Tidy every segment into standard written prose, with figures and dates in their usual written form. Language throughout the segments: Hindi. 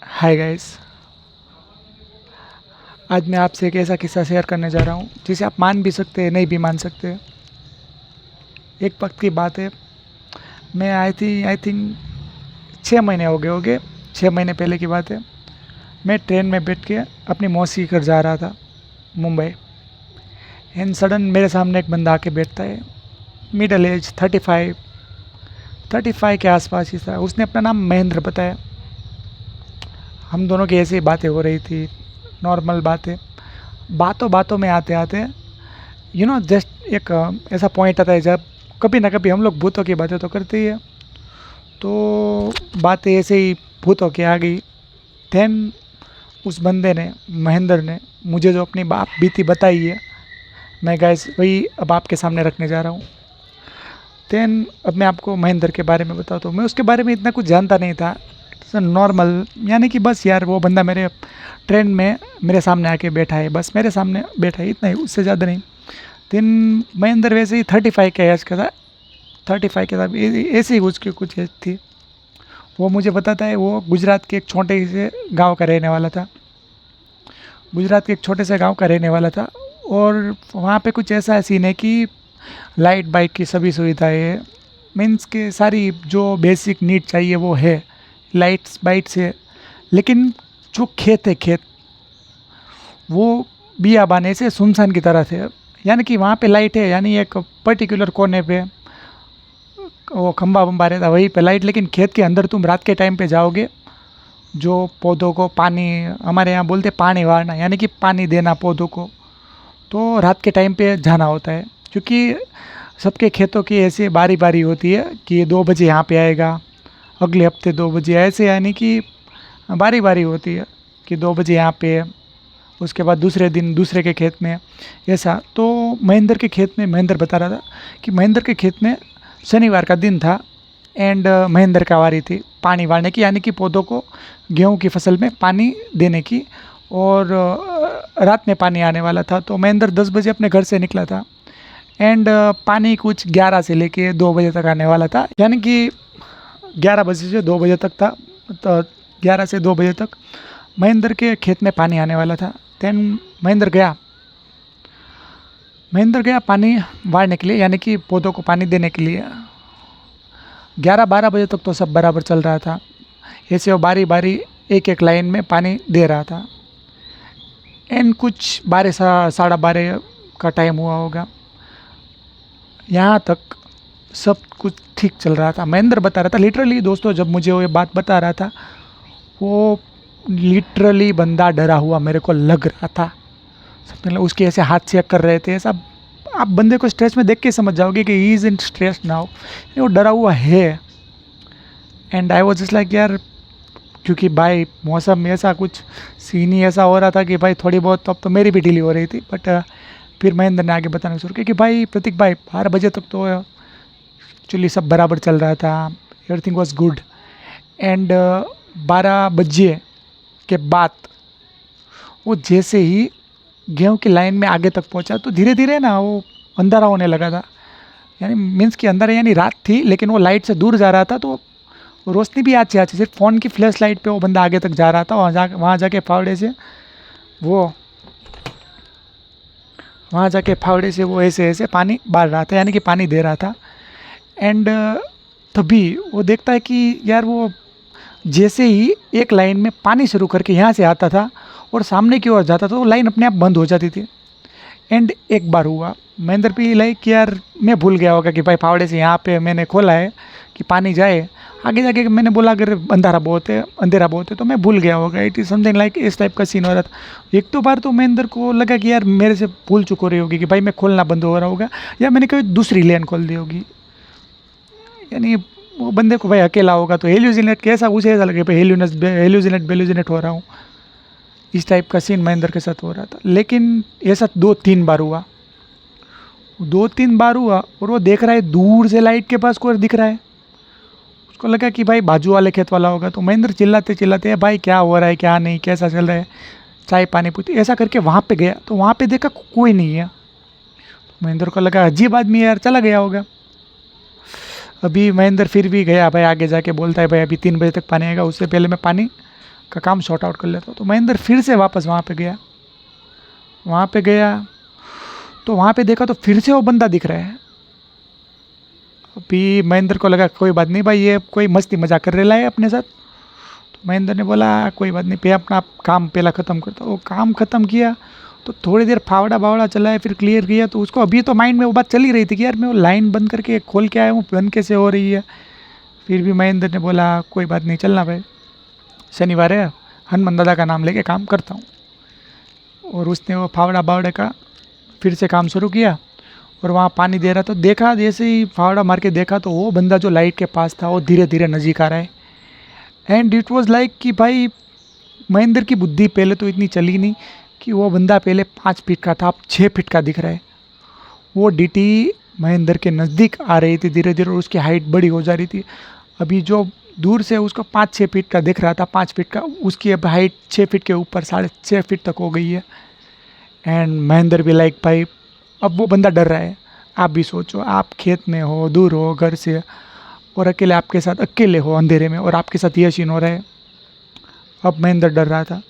Hi guys. आज मैं आपसे एक ऐसा किस्सा शेयर करने जा रहा हूँ जिसे आप मान भी सकते हैं, नहीं भी मान सकते। एक वक्त की बात है, मैं आई थिंक 6 महीने हो गए होंगे। 6 महीने पहले की बात है। मैं ट्रेन में बैठ के अपनी मौसी के घर जा रहा था, मुंबई। एंड सडन मेरे सामने एक बंदा आके बैठता है, मिडल एज 35 के आसपास ही था। उसने अपना नाम महेंद्र बताया। हम दोनों की ऐसी बातें हो रही थी, नॉर्मल बातें। बातों बातों में आते आते जस्ट एक ऐसा पॉइंट आता है जब कभी ना कभी हम लोग भूतों की बातें तो करते ही है। तो बातें ऐसे ही भूतों की आ गई। देन उस बंदे ने, महेंद्र ने, मुझे जो अपनी बात बीती बताई है, मैं गाइस वही अब आपके सामने रखने जा रहा हूँ। देन अब मैं आपको महेंद्र के बारे में बताता हूँ। मैं उसके बारे में इतना कुछ जानता नहीं था। नॉर्मल, यानी कि बस यार वो बंदा मेरे ट्रेन में मेरे सामने आके बैठा है, बस मेरे सामने बैठा है, इतना ही, उससे ज़्यादा नहीं। दिन महेंद्र वैसे ही 35 के एज का था। 35 के था, ऐसे ही उसकी कुछ एज थी। वो मुझे बताता है वो गुजरात के एक छोटे से गांव का रहने वाला था। गुजरात के एक छोटे से गांव का रहने वाला था। और वहाँ पे कुछ ऐसा सीन है कि लाइट बाइक की सभी सुविधाएं है। मीन्स के सारी जो बेसिक नीड चाहिए वो है, लाइट्स बाइट से। लेकिन जो खेत है, खेत वो बियाबाने से सुनसान की तरह थे। यानी कि वहाँ पे लाइट है, यानी एक पर्टिकुलर कोने पे वो खंबा वंबा रहता वहीं पे लाइट। लेकिन खेत के अंदर तुम रात के टाइम पे जाओगे, जो पौधों को पानी, हमारे यहाँ बोलते पानी वारना, यानी कि पानी देना पौधों को, तो रात के टाइम पे जाना होता है। क्योंकि सबके खेतों की ऐसे बारी बारी होती है कि 2 बजे यहाँ पे आएगा, अगले हफ्ते 2 बजे, ऐसे यानी कि बारी बारी होती है कि 2 बजे यहाँ पे, उसके बाद दूसरे दिन दूसरे के खेत में, ऐसा। तो महेंद्र के खेत में, महेंद्र बता रहा था कि महेंद्र के खेत में शनिवार का दिन था। एंड महेंद्र का वारी थी पानी वारने की, यानी कि पौधों को, गेहूं की फसल में पानी देने की। और रात में पानी आने वाला था। तो महेंद्र 10 बजे अपने घर से निकला था। एंड पानी कुछ 11 से लेके 2 बजे तक आने वाला था, यानी कि 11 बजे से 2 बजे तक था। तो 11 से 2 बजे तक महेंद्र के खेत में पानी आने वाला था। देन महेंद्र गया पानी वारने के लिए, यानी कि पौधों को पानी देने के लिए। 11-12 बजे तक तो सब बराबर चल रहा था। ऐसे वो बारी बारी एक एक लाइन में पानी दे रहा था। एंड कुछ 12, 12:30 का टाइम हुआ होगा, यहाँ तक सब कुछ ठीक चल रहा था। महेंद्र बता रहा था, लिटरली दोस्तों, जब मुझे वो ये बात बता रहा था, वो लिटरली बंदा डरा हुआ मेरे को लग रहा था। मतलब उसके ऐसे हाथ चेक कर रहे थे, ऐसा आप बंदे को स्ट्रेस में देख के समझ जाओगे कि he is in stress now, वो डरा हुआ है। And I was just like यार, क्योंकि भाई मौसम में ऐसा कुछ सीन ही ऐसा हो रहा था कि भाई थोड़ी बहुत तो अब तो मेरी भी ढीली हो रही थी। बट फिर महेंद्र ने आगे बताना शुरू किया कि भाई प्रतीक भाई, 12 बजे तक तो एक्चुअली सब बराबर चल रहा था, एवरीथिंग वॉज गुड। एंड 12 बजे के बाद वो जैसे ही गेहूं की लाइन में आगे तक पहुंचा, तो धीरे धीरे ना वो अंधारा होने लगा था। यानी मीन्स कि अंधारा यानी रात थी, लेकिन वो लाइट से दूर जा रहा था। तो रोशनी भी अच्छी अच्छी, सिर्फ फ़ोन की फ्लैश लाइट पे वो बंदा आगे तक जा रहा था। वहाँ जाके फावड़े से वो ऐसे ऐसे पानी बार रहा था, यानी कि पानी दे रहा था। एंड तभी वो देखता है कि यार वो जैसे ही एक लाइन में पानी शुरू करके यहाँ से आता था और सामने की ओर जाता था, तो लाइन अपने आप बंद हो जाती थी। एंड एक बार हुआ, महेंद्र भी लाइक यार मैं भूल गया होगा कि भाई फावड़े से यहाँ पे मैंने खोला है कि पानी जाए, आगे जाके मैंने बोला अगर अंधेरा बहुत है तो मैं भूल गया होगा। इट इज़ समथिंग लाइक इस टाइप का सीन हो रहा था। एक दो बार तो महेंद्र को लगा कि यार मेरे से भूल चुक हो रही होगी कि भाई मैं खोलना बंद हो रहा होगा, या मैंने कभी दूसरी लेन खोल दी होगी। यानी वो बंदे को भाई अकेला होगा तो हेल्यूजिनेट, कैसा उसे ऐसा लगे भाई हेल्यूजिनेट बेल्यूजिनेट हो रहा हूँ, इस टाइप का सीन महेंद्र के साथ हो रहा था। लेकिन ऐसा 2-3 बार हुआ, 2-3 बार हुआ। और वो देख रहा है दूर से लाइट के पास कोई दिख रहा है। उसको लगा कि भाई बाजू वाले खेत वाला होगा। तो महेंद्र चिल्लाते चिल्लाते भाई क्या हो रहा है, क्या नहीं, कैसा चल रहा है, चाय पानी पूछती, ऐसा करके वहाँ पे गया। तो वहाँ पे देखा कोई नहीं है। तो महेंद्र को लगा अजीब आदमी है यार, चला गया होगा। अभी महेंद्र फिर भी गया भाई, आगे जाके बोलता है भाई अभी 3 बजे तक पानी आएगा, उससे पहले मैं पानी का काम सॉर्ट आउट कर लेता हूँ। तो महेंद्र फिर से वापस वहाँ पे गया। वहाँ पे गया तो वहाँ पे देखा तो फिर से वो बंदा दिख रहा है। अभी महेंद्र को लगा कोई बात नहीं भाई, ये कोई मस्ती मजाक कर रहा है अपने साथ। तो महेंद्र ने बोला कोई बात नहीं, पे अपना काम पहला ख़त्म करता। वो काम ख़त्म किया तो थोड़ी देर फावड़ा बावड़ा चला है, फिर क्लियर किया। तो उसको अभी तो माइंड में वो बात चली रही थी कि यार मैं वो लाइन बंद करके खोल के आया हूँ, बंद कैसे हो रही है। फिर भी महेंद्र ने बोला कोई बात नहीं, चलना भाई, शनिवार है, हनुमान दादा का नाम लेके काम करता हूँ। और उसने वो फावड़ा बावड़े का फिर से काम शुरू किया और वहाँ पानी दे रहा। तो देखा, जैसे ही फावड़ा मार के देखा तो वो बंदा जो लाइट के पास था वो धीरे धीरे नज़दीक आ रहा है। एंड इट वाज लाइक कि भाई महेंद्र की बुद्धि पहले तो इतनी चली नहीं कि वो बंदा पहले 5 फीट का था, अब 6 फीट का दिख रहा है। वो डीटी महेंद्र के नज़दीक आ रही थी धीरे धीरे और उसकी हाइट बड़ी हो जा रही थी। अभी जो दूर से उसको 5-6 फीट का दिख रहा था, 5 फीट का, उसकी अब हाइट 6 फीट के ऊपर 6.5 फीट तक हो गई है। एंड महेंद्र भी लाइक भाई अब वो बंदा डर रहा है। आप भी सोचो, आप खेत में हो, दूर हो घर से, और अकेले आपके साथ अकेले हो अंधेरे में, और आपके साथ ये सीन हो रहा है। अब महेंद्र डर रहा था।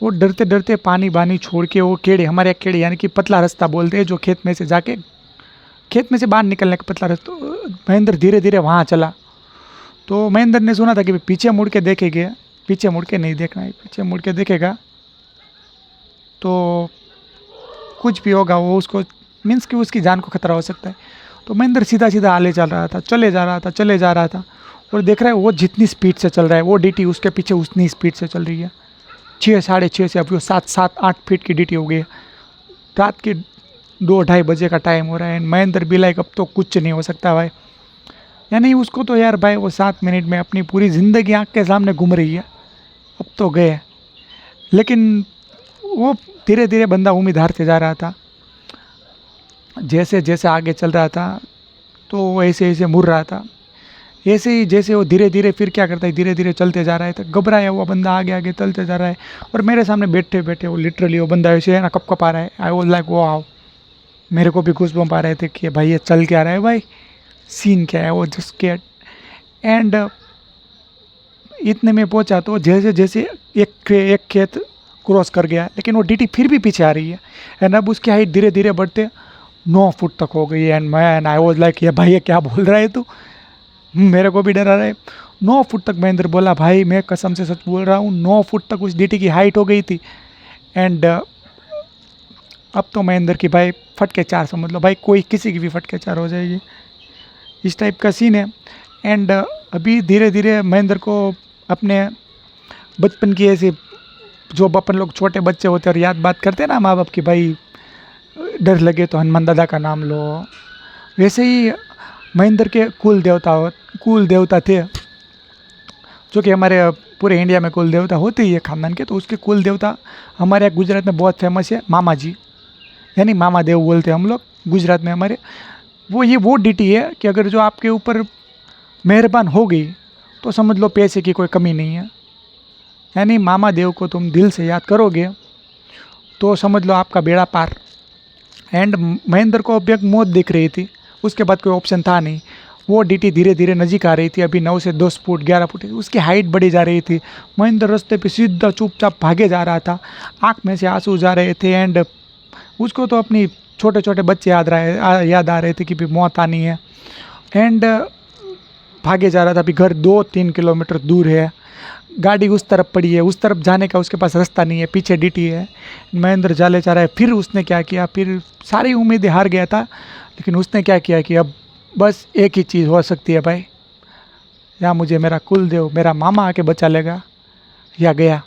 वो डरते डरते पानी बानी छोड़ के वो केड़े, हमारे यहाँ केड़े यानी कि पतला रास्ता बोलते हैं, जो खेत में से जाके खेत में से बाहर निकलने का पतला रास्ता, महेंद्र धीरे धीरे वहाँ चला। तो महेंद्र ने सुना था कि पीछे मुड़ के देखेंगे, पीछे मुड़ के नहीं देखना है, पीछे मुड़ के देखेगा तो कुछ भी होगा, वो उसको मीन्स कि उसकी जान को खतरा हो सकता है। तो महेंद्र सीधा सीधा आले चल रहा था, चले जा रहा था, चले जा रहा था, और देख रहा है वो जितनी स्पीड से चल रहा है वो डीटी उसके पीछे उतनी स्पीड से चल रही है। 6-6:30 से अब वो 7-8 फीट की डीटी हो गई है। रात के 2-2:30 बजे का टाइम हो रहा है। महेंद्र भी लाइक अब तो कुछ नहीं हो सकता भाई, यानी उसको तो यार भाई वो 7 मिनट में अपनी पूरी ज़िंदगी आँख के सामने घूम रही है, अब तो गए। लेकिन वो धीरे धीरे बंदा उम्मीद हारते जा रहा था। जैसे जैसे आगे चल रहा था तो वो ऐसे ऐसे मुड़ रहा था। ऐसे ही जैसे वो धीरे धीरे फिर क्या करता है, धीरे धीरे चलते जा रहा है। तो घबराया हुआ बंदा आगे आगे चलते जा रहा है, और मेरे सामने बैठे बैठे वो लिटरली वो बंदा ऐसे है ना कप कप आ रहा है। आई वाज लाइक वो आओ, मेरे को भी गूज़बम्प आ रहे थे कि भाई ये चल क्या रहा है, भाई सीन क्या है। वो जस्ट केयर। एंड इतने में पहुंचा तो जैसे जैसे एक खेत क्रॉस कर गया, लेकिन वो डीटी फिर भी पीछे आ रही है। एंड अब उसकी हाइट धीरे धीरे बढ़ते 9 फुट तक हो गई है। एंड आई वाज लाइक ये भाई ये क्या बोल रहा है तू, मेरे को भी डर आ रहा है। 9 फुट तक महेंद्र बोला, भाई मैं कसम से सच बोल रहा हूँ, 9 फुट तक उस डीटी की हाइट हो गई थी। एंड अब तो महेंद्र की भाई फटके 4 समझ लो भाई, कोई किसी की भी फटके 4 हो जाएगी, इस टाइप का सीन है। एंड अभी धीरे धीरे महेंद्र को अपने बचपन की ऐसी, जो अपन लोग छोटे बच्चे होते हैं और याद बात करते हैं ना माँ बाप की, भाई डर लगे तो हनुमान दादा का नाम लो, वैसे ही महेंद्र के कुल देवता थे, जो कि हमारे पूरे इंडिया में कुल देवता होते ही है खानदान के। तो उसके कुल देवता हमारे यहाँ गुजरात में बहुत फेमस है, मामा जी, यानी मामा देव बोलते हैं हम लोग गुजरात में हमारे। वो डीटी है कि अगर जो आपके ऊपर मेहरबान हो गई तो समझ लो पैसे की कोई कमी नहीं है। यानी मामा देव को तुम दिल से याद करोगे तो समझ लो आपका बेड़ा पार। एंड महेंद्र को अब एक मौत दिख रही थी, उसके बाद कोई ऑप्शन था नहीं। वो डीटी धीरे धीरे नजीक आ रही थी, अभी 9 से 10 फुट 11 फुट उसकी हाइट बढ़ी जा रही थी। महेंद्र रास्ते पे सीधा चुपचाप भागे जा रहा था, आँख में से आंसू जा रहे थे। एंड उसको तो अपनी छोटे छोटे बच्चे याद आ रहे थे कि भी मौत आनी है। एंड भागे जा रहा था। अभी घर 2-3 किलोमीटर दूर है, गाड़ी उस तरफ पड़ी है, उस तरफ जाने का उसके पास रास्ता नहीं है, पीछे डीटी है। महेंद्र जाले जा रहा है। फिर उसने क्या किया, फिर सारी उम्मीदें हार गया था, लेकिन उसने क्या किया कि अब बस एक ही चीज़ हो सकती है भाई, या मुझे मेरा कुलदेव मेरा मामा आके बचा लेगा या गया।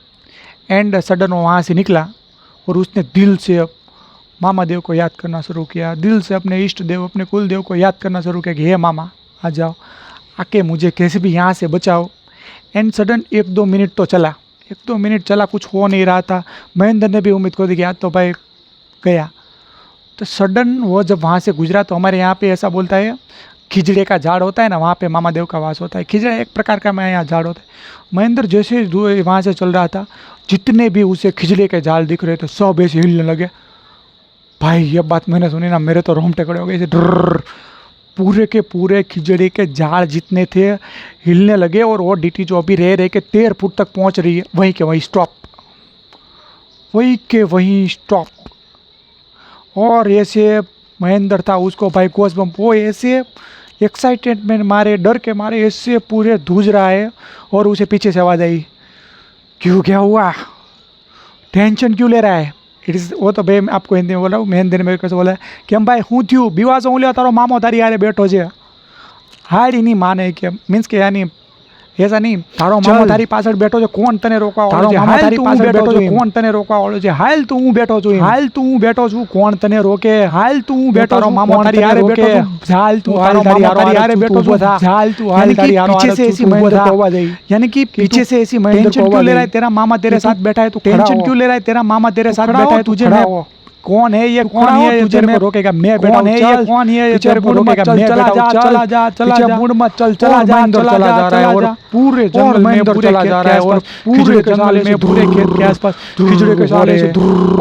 एंड सडन वो वहाँ से निकला और उसने दिल से मामा देव को याद करना शुरू किया, दिल से अपने इष्ट देव अपने कुलदेव को याद करना शुरू किया कि हे मामा आ जाओ, आके मुझे कैसे भी यहाँ से बचाओ। एंड सडन 1-2 मिनट तो चला, 1-2 मिनट चला, कुछ हो नहीं रहा था। महेंद्र ने भी उम्मीद को दी कि आज तो भाई गया। तो सडन वो जब वहाँ से गुजरा तो हमारे यहाँ पे ऐसा बोलता है, खिजड़े का झाड़ होता है ना, वहाँ पे मामा देव का वास होता है। खिजड़ा एक प्रकार का मैं यहाँ झाड़ होता है। महेंद्र जैसे वहाँ से चल रहा था, जितने भी उसे खिजड़े के झाड़ दिख रहे थे सब ऐसे हिलने लगे। भाई ये बात मैंने सुनी ना, मेरे तो रोंगटे खड़े हो गए, डर पूरे के पूरे खिचड़ी के झाड़ जितने थे हिलने लगे, और वो डीटी जो अभी रह रहे के 13 फुट तक पहुंच रही है, वहीं के वहीं स्टॉप, वहीं के वहीं स्टॉप। और ऐसे महेंद्र था, उसको भाई गॉसबम्प, वो ऐसे एक्साइटेडमेंट मारे, डर के मारे ऐसे पूरे धूज रहा है। और उसे पीछे से आवाज़ आई, क्यों, क्या हुआ, टेंशन क्यों ले रहा है? इट इज़, वो तो भाई आपको हिंदी में बोला, महेंद्र ने मेरे को बोला कि हम भाई हूँ थी बीवा से ले तारो मामो तारी यारे बैठो जे हारी नहीं माने कि मीन्स के यानी ऐसा नहीं, तारो मामो तारी पाछળ બેઠો છે, કોણ તને રોકવા વાળો છે, હાલ તું પાછળ બેઠો છે, કોણ તને રોકવા વાળો છે, હાલ તું હું બેઠો છું, હાલ તું હું બેઠો છું, કોણ તને રોકે, હાલ તું હું બેઠો છું, મામો તારી યારે બેઠો છું, હાલ તું હાલ તારી યારે બેઠો છું, હાલ તું हाल तारी यार, पीछे से ऐसी महेंद्र को आवाज आई, यानी कि पीछे से ऐसी महेंद्र को क्यों ले रहा है, तेरा मामा तेरे साथ बैठा है, तू टेंशन क्यों ले रहा है, तेरा मामा तेरे साथ बैठा है, तुझे मैं कौन है ये, कौन है तुझे मैं रोकेगा, मैं बैठा हूं, चल कौन है ये तेरे को रोकेगा, मैं बैठा हूं, चला जा चला जा, मुड़ मत चल, चला जा चला जा रहा है, और पूरे जंगल में चला जा रहा है, और पूरे जंगल में पूरे खेत के आसपास खिचड़ी के सारे से,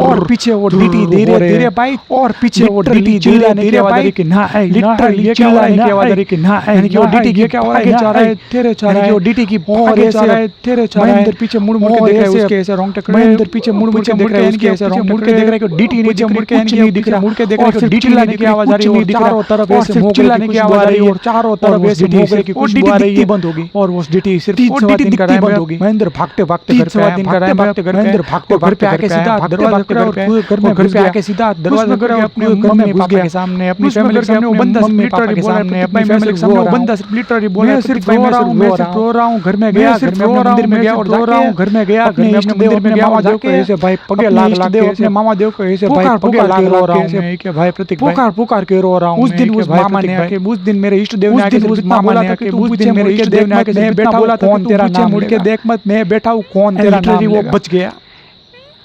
और पीछे वो डीटी धीरे धीरे भाई, और पीछे वो डीटी चिल्लाने की आवाज आ रही कि ना है, लिटरली चिल्लाने की आवाज आ रही कि ना है, यानी कि वो डीटी की क्या आगे जा रहा है, तेरे जा रहा है, वो डीटी की आगे जा रहा है, तेरे जा रहा है, महेंद्र पीछे मुड़ मुड़ के देख रहा है, उसके ऐसे रोंगटे खड़े, महेंद्र पीछे मुड़ मुड़ के देख रहा है, उसके ऐसे रोंगटे मुड़ के देख रहा है कि डीटी नीचे मुड़ के नहीं दिख रहा, मुड़ के देख रहा है कि चिल्लाने की आवाज आ रही है, चारों तरफ ऐसे चिल्लाने की आवाज आ रही है, और चारों तरफ ऐसे मोगरे की खुशबू आ रही है, बंद होगी, और वो डीटी सिर्फ 3 सवा 3 कर रहा है, बंद होगी, महेंद्र भागते भागते घर पे आया, भागते घर पे महेंद्र भागते भागते आके सीधा दरवाजा पर, और घर में आके सीधा दरवाजा पर अपने मम्मी पापा के सामने, अपनी फैमिली के सामने, वो बंदा मम्मी पापा के सामने, अपनी फैमिली के सामने, वो बंदा सिर्फ लिटरली बोला, सिर्फ रो रहा हूं, मैं सिर्फ रो रहा हूं, घर में गया, घर में मंदिर में गया, और रो रहा हूं, घर में गया, घर में अपने मंदिर में गया, मामा देव को ऐसे भाई पगे लाग लाग के, ऐसे मामा देव को ऐसे भाई पगे लाग रो रहा हूं मैं, कि भाई प्रतीक पुकार पुकार के रो रहा हूं। उस दिन उस मामा ने आके, उस दिन मेरे इष्ट देव ने आके, उस मामा ने आके, उस दिन मेरे इष्ट देव ने आके, मैं बैठा बोला था, कौन तेरा नाम, मुड़ के देख मत, मैं बैठा हूं, कौन तेरा नाम, वो बच गया,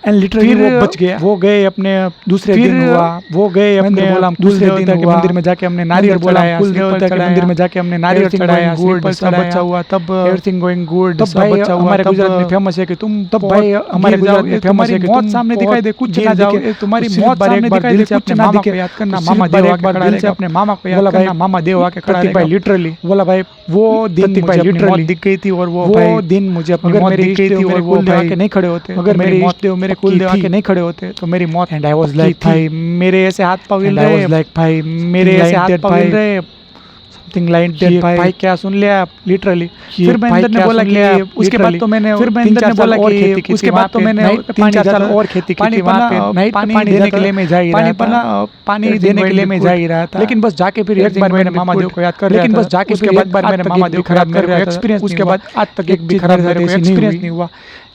एंड लिटरली वो बच गया। वो गए अपने दूसरे दिन हुआ, वो गए अपने दूसरे दिन के मंदिर में जाके हमने नारियल चढ़ाया, कुल देवता के मंदिर में जाके हमने नारियल चढ़ाया, गुड सब अच्छा हुआ, तब एवरीथिंग गोइंग गुड, सब अच्छा हुआ। हमारे गुजरात में फेमस है कि तुम तब भाई हमारे गुजरात में फेमस है कि मौत सामने दिखाई दे कुछ ना दिखे, तुम्हारी मौत सामने दिखाई दे कुछ ना दिखे, याद करना मामा देव आके खड़ा है, अपने मामा को याद करना, मामा देव आके खड़ा है भाई, लिटरली बोला भाई वो दिन मुझे अपनी मौत दिख गई थी, और वो दिन मुझे अपनी मौत दिख गई थी, और वो आके नहीं खड़े होते, अगर मेरी मौत देव मेरे कुल देव आके नहीं खड़े होते तो मेरी मौत। एंड आई वाज लाइक भाई मेरे ऐसे हाथ पाँव हिल रहे, लाइक भाई मेरे ऐसे हाथ पाँव हिल रहे, समथिंग लाइक दैट भाई क्या सुन लिया आप, लिटरली। फिर महेंद्र ने बोला कि उसके बाद तो मैंने, फिर महेंद्र ने बोला कि उसके बाद तो मैंने 3-4 साल और खेती की थी वहाँ पे, पानी देने के लिए मैं जा ही रहा था, पानी देने के लिए मैं जा ही रहा था, लेकिन बस जाके फिर एक बार मैंने मामा देव को याद कर, लेकिन बस जाके फिर एक बार मैंने मामा देव को याद कर, एक्सपीरियंस, उसके बाद आज तक एक भी खराब एक्सपीरियंस नहीं हुआ,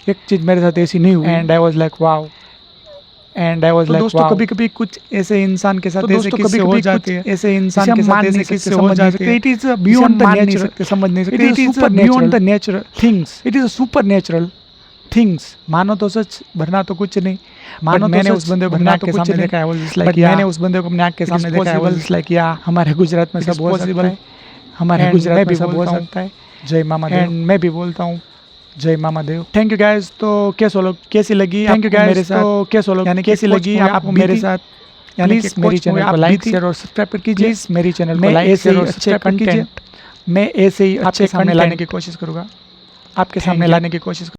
एक चीज मेरे साथ ऐसी नहीं हुई। And I was like wow, and I was like दोस्तों कभी कभी कुछ ऐसे इंसान के साथ ऐसे किस्से हो जाते हैं, ऐसे इंसान के साथ ऐसे किस्से हो जाते हैं, it is beyond the nature, समझ नहीं सकते, it is beyond the nature things, it is a super natural things. मानो तो सच वरना तो कुछ नहीं, मानो मैंने उस बंदे को अपने आंख के सामने देखा है, मैंने उस बंदे को अपने आंख के सामने देखा है, वाज लाइक या हमारे गुजरात में सब हो सकता है, हमारे गुजरात में सब हो सकता है। जय मामा देव। एंड मैं भी बोलता हूँ जय Mama Dev. Thank you guys. तो कैसी लगी, थैंक यू गाइस मेरे साथ, तो कैसे लोग यानी कैसी लगी आपको मेरे साथ, यानी मेरी चैनल को लाइक शेयर और सब्सक्राइब कीजिए, प्लीज मेरी चैनल को लाइक शेयर और सब्सक्राइब कंटेंट मैं ऐसे ही अच्छे सामने लाने की कोशिश करूंगा, आपके सामने लाने की कोशिश